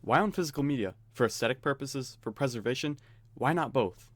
Why own physical media? For aesthetic purposes? For preservation? Why not both?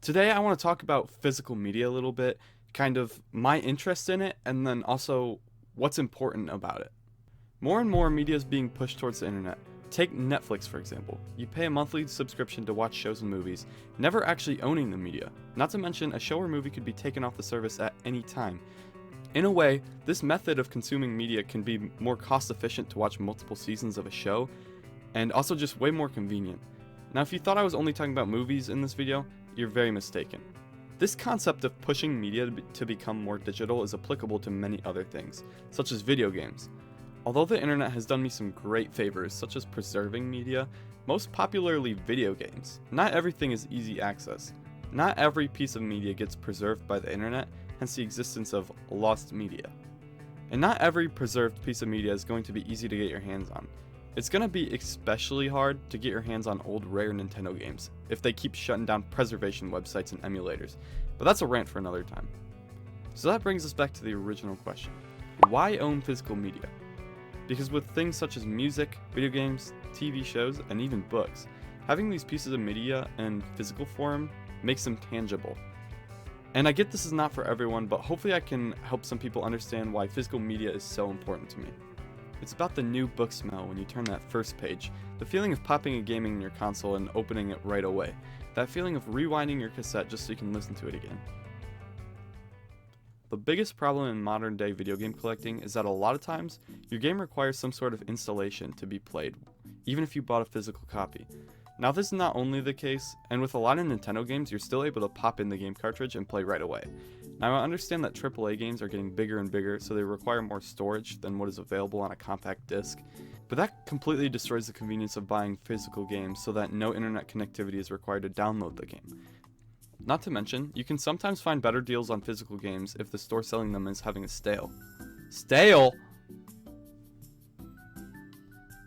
Today I want to talk about physical media a little bit, kind of my interest in it, and then also what's important about it. More and more media is being pushed towards the internet. Take Netflix for example. You pay a monthly subscription to watch shows and movies, never actually owning the media. Not to mention, a show or movie could be taken off the service at any time. In a way, this method of consuming media can be more cost efficient to watch multiple seasons of a show, and also just way more convenient. Now if you thought I was only talking about movies in this video, you're very mistaken. This concept of pushing media to become more digital is applicable to many other things, such as video games. Although the internet has done me some great favors, such as preserving media, most popularly video games, not everything is easy access. Not every piece of media gets preserved by the internet, hence the existence of lost media. And not every preserved piece of media is going to be easy to get your hands on. It's going to be especially hard to get your hands on old rare Nintendo games, if they keep shutting down preservation websites and emulators, but that's a rant for another time. So that brings us back to the original question. Why own physical media? Because with things such as music, video games, TV shows, and even books, having these pieces of media in physical form makes them tangible. And I get this is not for everyone, but hopefully I can help some people understand why physical media is so important to me. It's about the new book smell when you turn that first page, the feeling of popping a game in your console and opening it right away, that feeling of rewinding your cassette just so you can listen to it again. The biggest problem in modern day video game collecting is that a lot of times, your game requires some sort of installation to be played, even if you bought a physical copy. Now this is not only the case, and with a lot of Nintendo games you're still able to pop in the game cartridge and play right away. Now I understand that AAA games are getting bigger and bigger, so they require more storage than what is available on a compact disc, but that completely destroys the convenience of buying physical games so that no internet connectivity is required to download the game. Not to mention, you can sometimes find better deals on physical games if the store selling them is having a sale. Stale?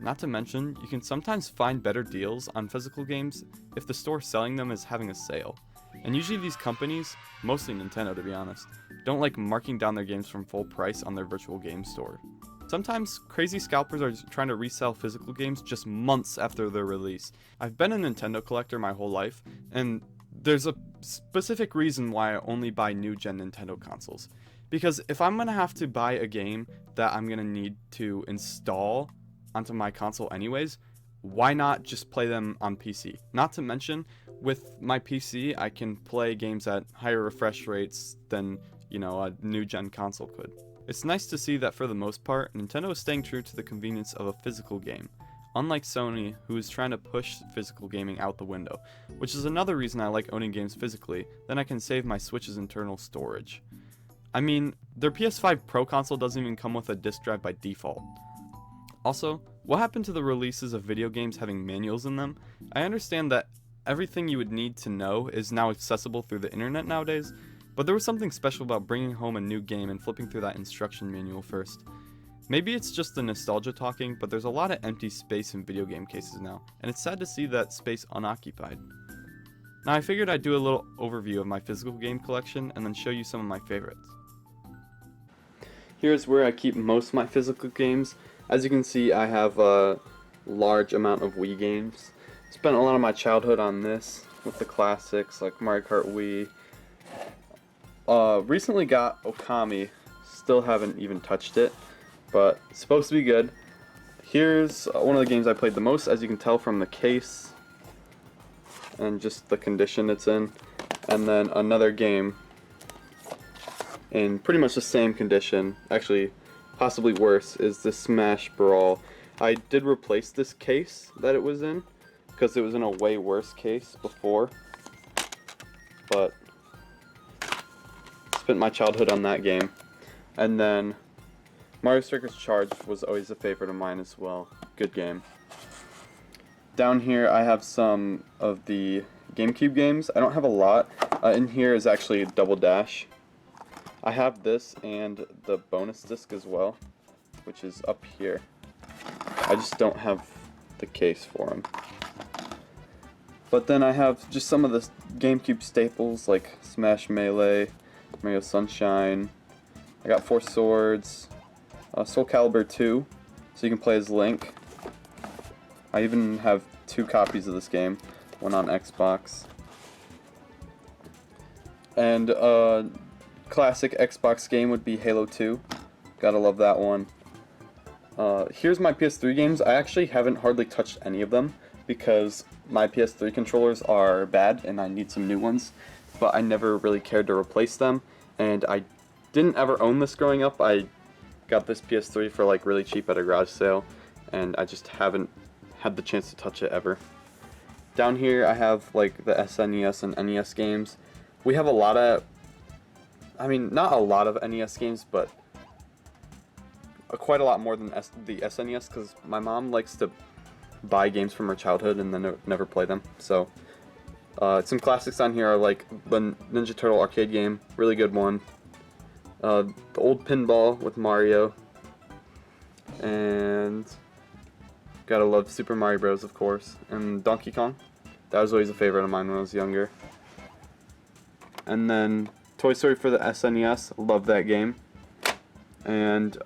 Not to mention, you can sometimes find better deals on physical games if the store selling them is having a sale. And usually these companies, mostly Nintendo to be honest, don't like marking down their games from full price on their virtual game store. Sometimes, crazy scalpers are trying to resell physical games just months after their release. I've been a Nintendo collector my whole life, and there's a specific reason why I only buy new-gen Nintendo consoles. Because if I'm gonna have to buy a game that I'm gonna need to install onto my console anyways, why not just play them on PC? Not to mention, with my PC, I can play games at higher refresh rates than, a new-gen console could. It's nice to see that for the most part, Nintendo is staying true to the convenience of a physical game, unlike Sony, who is trying to push physical gaming out the window, which is another reason I like owning games physically, then I can save my Switch's internal storage. I mean, their PS5 Pro console doesn't even come with a disc drive by default. Also, what happened to the releases of video games having manuals in them? I understand that everything you would need to know is now accessible through the internet nowadays, but there was something special about bringing home a new game and flipping through that instruction manual first. Maybe it's just the nostalgia talking, but there's a lot of empty space in video game cases now, and it's sad to see that space unoccupied. Now I figured I'd do a little overview of my physical game collection and then show you some of my favorites. Here's where I keep most of my physical games. As you can see, I have a large amount of Wii games. Spent a lot of my childhood on this, with the classics like Mario Kart Wii. Recently got Okami, still haven't even touched it, but it's supposed to be good. Here's one of the games I played the most, as you can tell from the case and just the condition it's in. And then another game in pretty much the same condition, actually possibly worse, is the Smash Brawl. I did replace this case that it was in, because it was in a way worse case before, but spent my childhood on that game. And then Mario Strikers Charge was always a favorite of mine as well. Good game. Down here I have some of the GameCube games. I don't have a lot. In here is actually Double Dash. I have this and the bonus disc as well, which is up here. I just don't have the case for them. But then I have just some of the GameCube staples like Smash Melee, Mario Sunshine. I got Four Swords, Soul Calibur 2, so you can play as Link. I even have 2 copies of this game, one on Xbox. And classic Xbox game would be Halo 2. Gotta love that one. Here's my PS3 games. I actually haven't hardly touched any of them because my PS3 controllers are bad and I need some new ones, but I never really cared to replace them, and I didn't ever own this growing up. I got this PS3 for like really cheap at a garage sale, and I just haven't had the chance to touch it ever. Down here I have like the SNES and NES games. We have a lot of, not a lot of NES games, but quite a lot more than the SNES, because my mom likes to buy games from her childhood and then never play them. So some classics on here are like the Ninja Turtle arcade game, really good one. The old pinball with Mario, and gotta love Super Mario Bros. Of course, and Donkey Kong. That was always a favorite of mine when I was younger. And then Toy Story for the SNES, love that game. And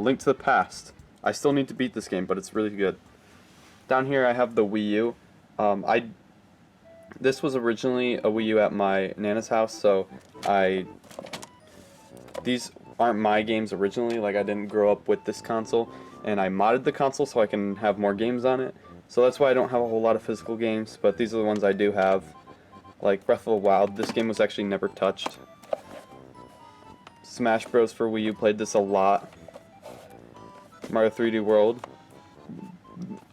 Link to the Past. I still need to beat this game, but it's really good. Down here I have the Wii U. This was originally a Wii U at my Nana's house, so these aren't my games originally. Like, I didn't grow up with this console, and I modded the console so I can have more games on it. So that's why I don't have a whole lot of physical games, but these are the ones I do have. Like Breath of the Wild, this game was actually never touched. Smash Bros. For Wii U, played this a lot. Mario 3D World,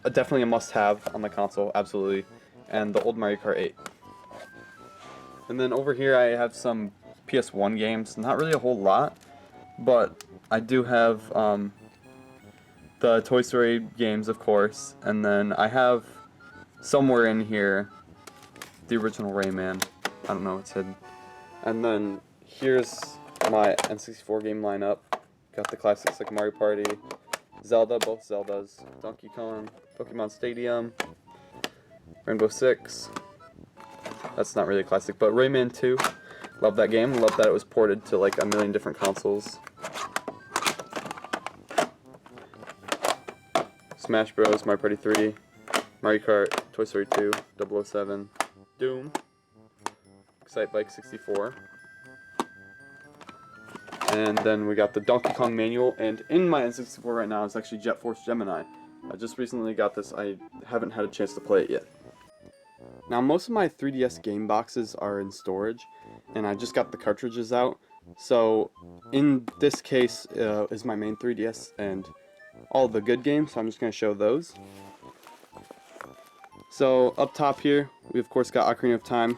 definitely a must-have on the console, absolutely. And the old Mario Kart 8. And then over here I have some PS1 games, not really a whole lot, but I do have the Toy Story games, of course, and then I have somewhere in here the original Rayman. I don't know, it's hidden. And then here's my N64 game lineup. Got the classics like Mario Party, Zelda, both Zeldas, Donkey Kong, Pokemon Stadium, Rainbow Six. That's not really a classic, but Rayman 2. Love that game. Love that it was ported to like a million different consoles. Smash Bros, Mario Party 3, Mario Kart, Toy Story 2, 007, Doom, Excite Bike 64. And then we got the Donkey Kong manual, and in my N64 right now is actually Jet Force Gemini. I just recently got this. I haven't had a chance to play it yet. Now, most of my 3DS game boxes are in storage, and I just got the cartridges out. So, in this case is my main 3DS and all the good games, so I'm just going to show those. So, up top here, we of course got Ocarina of Time,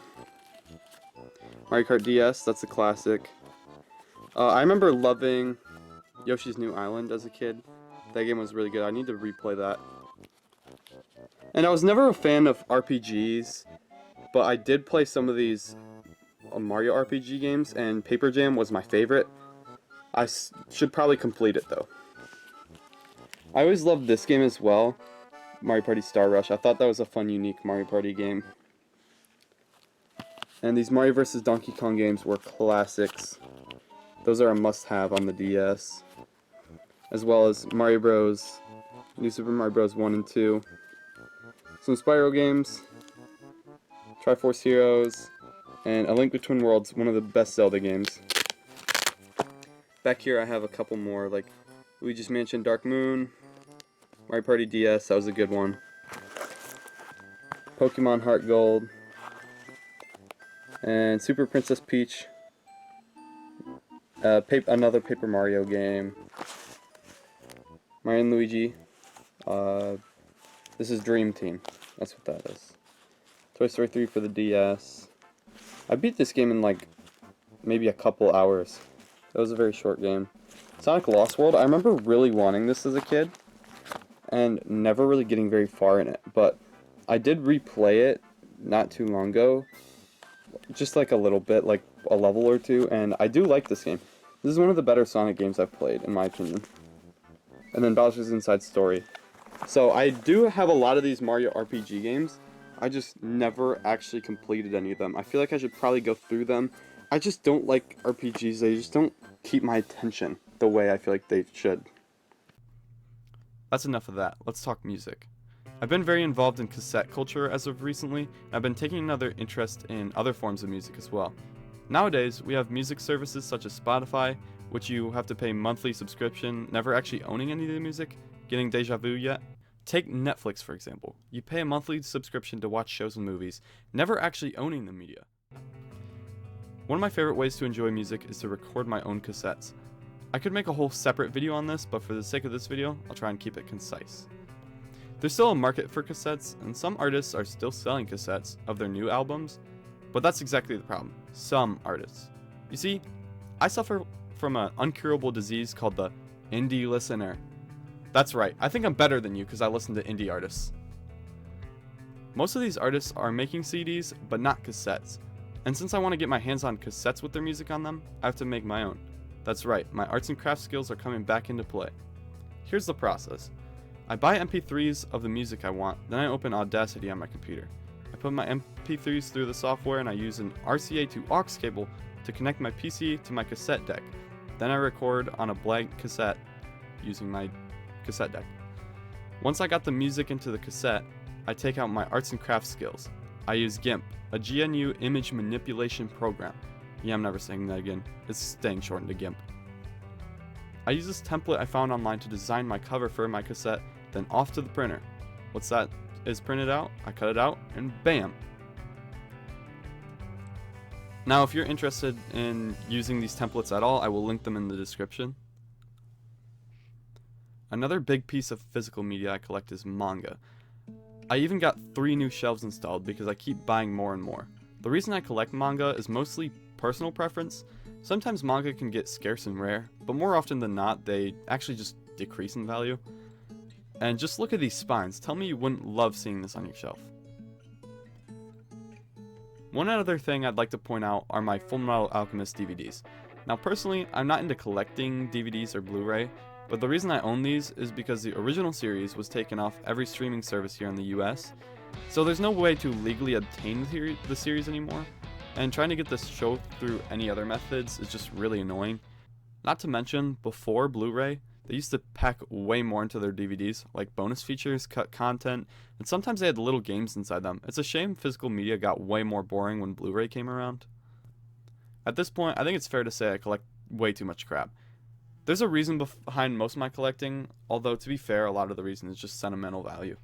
Mario Kart DS, that's a classic. I remember loving Yoshi's New Island as a kid. That game was really good. I need to replay that. And I was never a fan of RPGs, but I did play some of these Mario RPG games, and Paper Jam was my favorite. I should probably complete it, though. I always loved this game as well, Mario Party Star Rush. I thought that was a fun, unique Mario Party game. And these Mario vs. Donkey Kong games were classics. Those are a must-have on the DS. As well as Mario Bros. New Super Mario Bros. 1 and 2. Some Spyro games. Triforce Heroes. And A Link Between Worlds, one of the best Zelda games. Back here I have a couple more, like Luigi's Mansion Dark Moon. Mario Party DS, that was a good one. Pokemon Heart Gold. And Super Princess Peach. Another Paper Mario game. Mario and Luigi. This is Dream Team. That's what that is. Toy Story 3 for the DS. I beat this game in like maybe a couple hours. That was a very short game. Sonic Lost World. I remember really wanting this as a kid and never really getting very far in it. But I did replay it not too long ago. Just like a little bit, like a level or two, and I do like this game. This is one of the better Sonic games I've played, in my opinion. And then Bowser's Inside Story. So I do have a lot of these Mario RPG games. I just never actually completed any of them. I feel like I should probably go through them. I just don't like RPGs. They just don't keep my attention the way I feel like they should. That's enough of that. Let's talk music. I've been very involved in cassette culture as of recently, and I've been taking another interest in other forms of music as well. Nowadays, we have music services such as Spotify, which you have to pay monthly subscription, never actually owning any of the music, getting deja vu yet. Take Netflix for example. You pay a monthly subscription to watch shows and movies, never actually owning the media. One of my favorite ways to enjoy music is to record my own cassettes. I could make a whole separate video on this, but for the sake of this video, I'll try and keep it concise. There's still a market for cassettes, and some artists are still selling cassettes of their new albums, but that's exactly the problem. Some artists. You see, I suffer from an uncurable disease called the indie listener. That's right, I think I'm better than you because I listen to indie artists. Most of these artists are making CDs, but not cassettes. And since I want to get my hands on cassettes with their music on them, I have to make my own. That's right, my arts and crafts skills are coming back into play. Here's the process. I buy MP3s of the music I want, then I open Audacity on my computer. I put my MP3s through the software and I use an RCA to aux cable to connect my PC to my cassette deck. Then I record on a blank cassette using my cassette deck. Once I got the music into the cassette, I take out my arts and crafts skills. I use GIMP, a GNU image manipulation program. Yeah, I'm never saying that again. It's staying shortened to GIMP. I use this template I found online to design my cover for my cassette, then off to the printer. Once that is printed out, I cut it out, and bam! Now, if you're interested in using these templates at all, I will link them in the description. Another big piece of physical media I collect is manga. I even got 3 new shelves installed because I keep buying more and more. The reason I collect manga is mostly personal preference. Sometimes manga can get scarce and rare, but more often than not, they actually just decrease in value. And just look at these spines. Tell me you wouldn't love seeing this on your shelf. One other thing I'd like to point out are my Fullmetal Alchemist DVDs. Now personally, I'm not into collecting DVDs or Blu-ray, but the reason I own these is because the original series was taken off every streaming service here in the US, so there's no way to legally obtain the series anymore, and trying to get this show through any other methods is just really annoying. Not to mention, before Blu-ray, they used to pack way more into their DVDs, like bonus features, cut content, and sometimes they had little games inside them. It's a shame physical media got way more boring when Blu-ray came around. At this point, I think it's fair to say I collect way too much crap. There's a reason behind most of my collecting, although to be fair, a lot of the reason is just sentimental value.